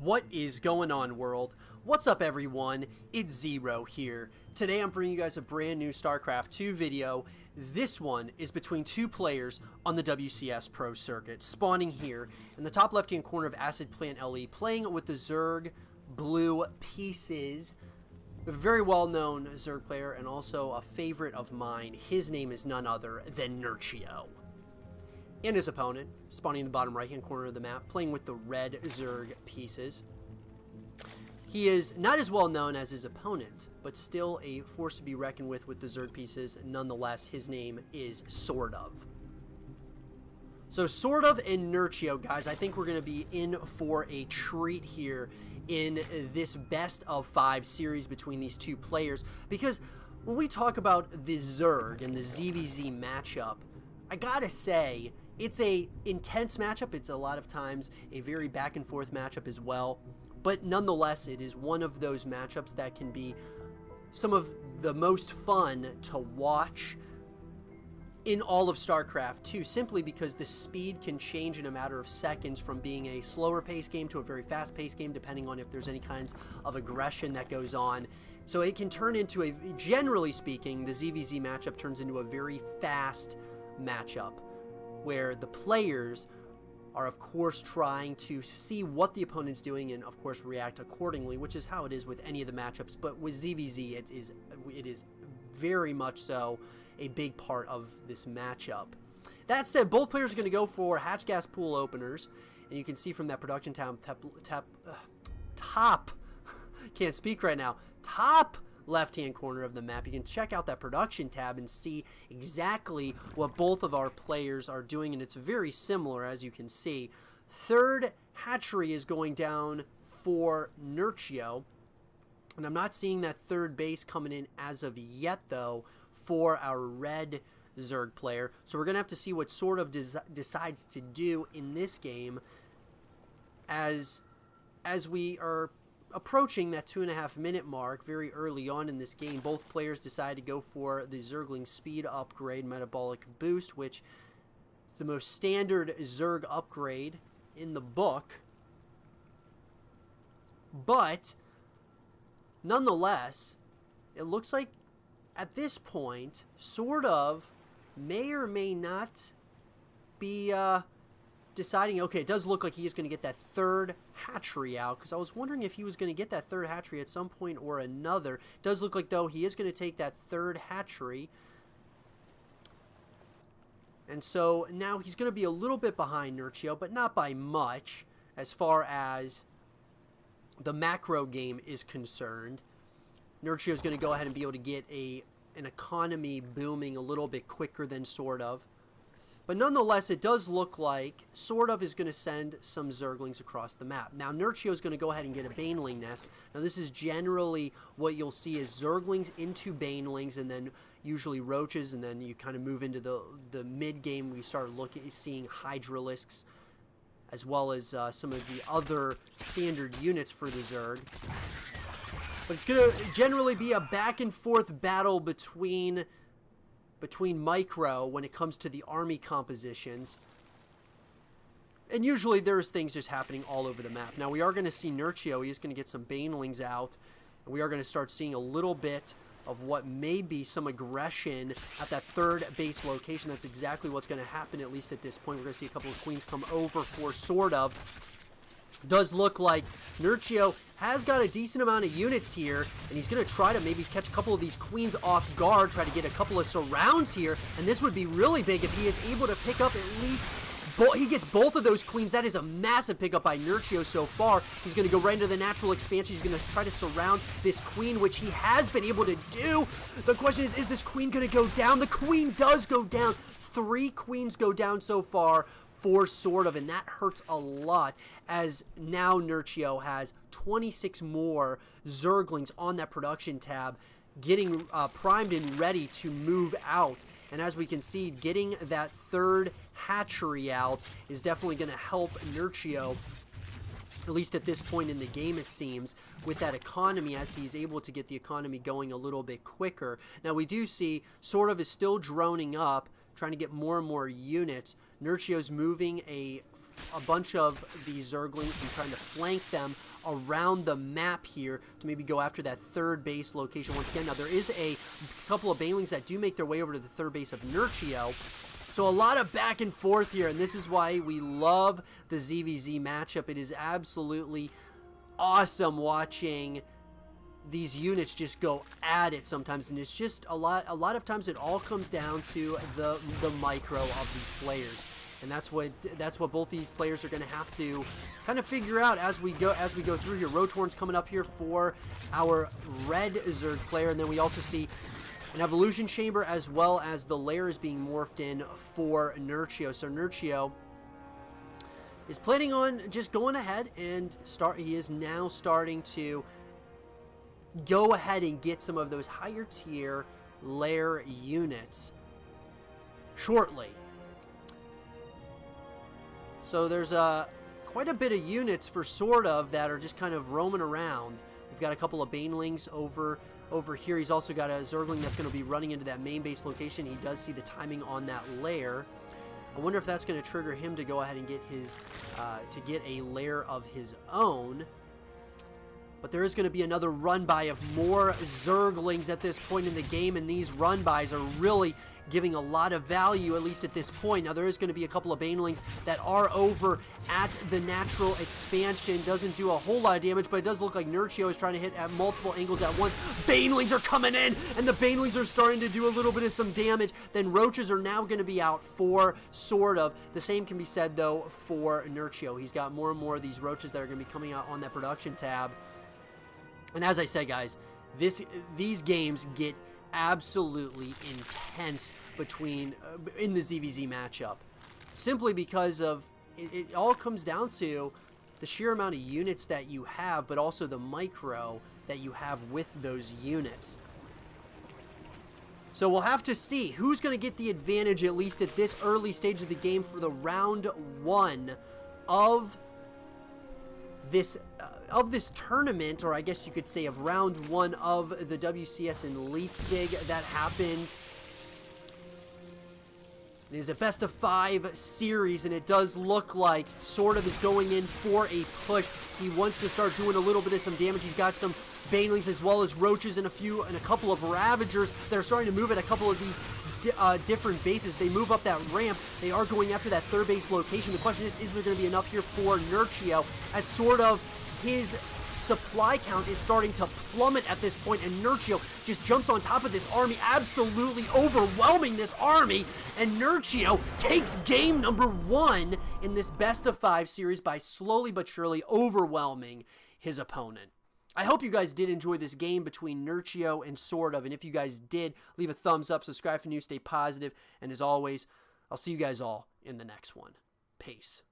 What is going on, world? What's up, everyone? It's Zero here. Today I'm bringing you guys a brand new Starcraft 2 video. This one is between two players on the WCS Pro circuit, spawning here in the top left-hand corner of Acid Plant LE, playing with the Zerg Blue Pieces. A very well-known Zerg player and also a favorite of mine. His name is none other than Nerchio. And his opponent, spawning in the bottom right-hand corner of the map, playing with the red Zerg Pieces. He is not as well known as his opponent, but still a force to be reckoned with the Zerg Pieces. Nonetheless, his name is SortOf. So SortOf and Nerchio, guys, I think we're going to be in for a treat here in this best of 5 series between these two players. Because when we talk about the Zerg and the ZvZ matchup, I gotta say, it's a intense matchup. It's a lot of times a very back and forth matchup as well. But nonetheless, it is one of those matchups that can be some of the most fun to watch in all of StarCraft 2, simply because the speed can change in a matter of seconds from being a slower paced game to a very fast paced game, depending on if there's any kinds of aggression that goes on. So it can turn into a, generally speaking, the ZvZ matchup turns into a very fast matchup where the players are of course trying to see what the opponent's doing and of course react accordingly, which is how it is with any of the matchups. But with ZvZ, it is very much so a big part of this matchup. That said, both players are going to go for hatch gas pool openers, and you can see from that production top can't speak right now, top left-hand corner of the map, you can check out that production tab and see exactly what both of our players are doing, and it's very similar, as you can see. Third hatchery is going down for Nerchio, and I'm not seeing that third base coming in as of yet, though, for our red Zerg player. So we're going to have to see what SortOf decides to do in this game as we are approaching that 2.5 minute mark very early on in this game. Both players decide to go for the Zergling speed upgrade metabolic boost, which is the most standard Zerg upgrade in the book. But nonetheless, it looks like at this point SortOf may or may not be deciding. Okay, it does look like he is going to get that third hatchery out, because I was wondering if he was going to get that third hatchery at some point or another. It does look like, though, he is going to take that third hatchery, and so now he's going to be a little bit behind Nerchio, but not by much as far as the macro game is concerned. Nerchio is going to go ahead and be able to get an economy booming a little bit quicker than SortOf. But nonetheless, it does look like SortOf is going to send some Zerglings across the map. Now, Nerchio is going to go ahead and get a Baneling nest. Now, this is generally what you'll see is Zerglings into Banelings, and then usually Roaches, and then you kind of move into the mid-game. We start seeing Hydralisks, as well as some of the other standard units for the Zerg. But it's going to generally be a back-and-forth battle between micro when it comes to the army compositions. And usually there's things just happening all over the map. Now we are going to see Nerchio. He is going to get some Banelings out. And we are going to start seeing a little bit of what may be some aggression at that third base location. That's exactly what's going to happen, at least at this point. We're going to see a couple of queens come over for SortOf. Does look like Nerchio has got a decent amount of units here, and he's going to try to maybe catch a couple of these queens off guard, try to get a couple of surrounds here, and this would be really big if he is able to pick up at least, he gets both of those queens. That is a massive pickup by Nerchio so far. He's going to go right into the natural expansion. He's going to try to surround this queen, which he has been able to do. The question is this queen going to go down? The queen does go down. 3 queens go down so far for SortOf, and that hurts a lot, as now Nerchio has 26 more Zerglings on that production tab, getting primed and ready to move out. And as we can see, getting that third hatchery out is definitely going to help Nerchio, at least at this point in the game, it seems, with that economy, as he's able to get the economy going a little bit quicker. Now we do see SortOf is still droning up, trying to get more and more units. Nerchio's moving a a bunch of these Zerglings and trying to flank them around the map here to maybe go after that third base location once again. Now, there is a couple of Banelings that do make their way over to the third base of Nerchio. So a lot of back and forth here, and this is why we love the ZvZ matchup. It is absolutely awesome watching these units just go at it sometimes, and it's just a lot of times it all comes down to the micro of these players. And that's what both these players are going to have to kind of figure out as we go through here. Roachhorn's coming up here for our red Zerg player, and then we also see an evolution chamber as well as the lair is being morphed in for Nerchio. So Nerchio is planning on just going ahead and he is now starting to go ahead and get some of those higher tier lair units shortly. So there's quite a bit of units for SortOf that are just kind of roaming around. We've got a couple of Banelings over here. He's also got a Zergling that's going to be running into that main base location. He does see the timing on that lair. I wonder if that's going to trigger him to go ahead and get his to get a lair of his own. But there is going to be another run-by of more Zerglings at this point in the game, and these run-bys are really giving a lot of value, at least at this point. Now, there is going to be a couple of Banelings that are over at the natural expansion. Doesn't do a whole lot of damage, but it does look like Nerchio is trying to hit at multiple angles at once. Banelings are coming in, and the Banelings are starting to do a little bit of some damage. Then Roaches are now going to be out for SortOf. The same can be said, though, for Nerchio. He's got more and more of these Roaches that are going to be coming out on that production tab. And as I said, guys, these games get absolutely intense in the ZvZ matchup, simply because of it all comes down to the sheer amount of units that you have, but also the micro that you have with those units. So we'll have to see who's going to get the advantage, at least at this early stage of the game, for the round one of this tournament, or I guess you could say of round one of the WCS in Leipzig that happened. It is a best of 5 series, and it does look like SortOf is going in for a push. He wants to start doing a little bit of some damage. He's got some Banelings as well as Roaches and a couple of Ravagers that are starting to move at a couple of these different bases. They move up that ramp. They are going after that third base location. The question is there going to be enough here for Nerchio, as SortOf his supply count is starting to plummet at this point, and Nerchio just jumps on top of this army, absolutely overwhelming this army, and Nerchio takes game number 1 in this best of 5 series by slowly but surely overwhelming his opponent. I hope you guys did enjoy this game between Nerchio and SortOf, and if you guys did, leave a thumbs up, subscribe for new, stay positive, and as always, I'll see you guys all in the next one. Peace.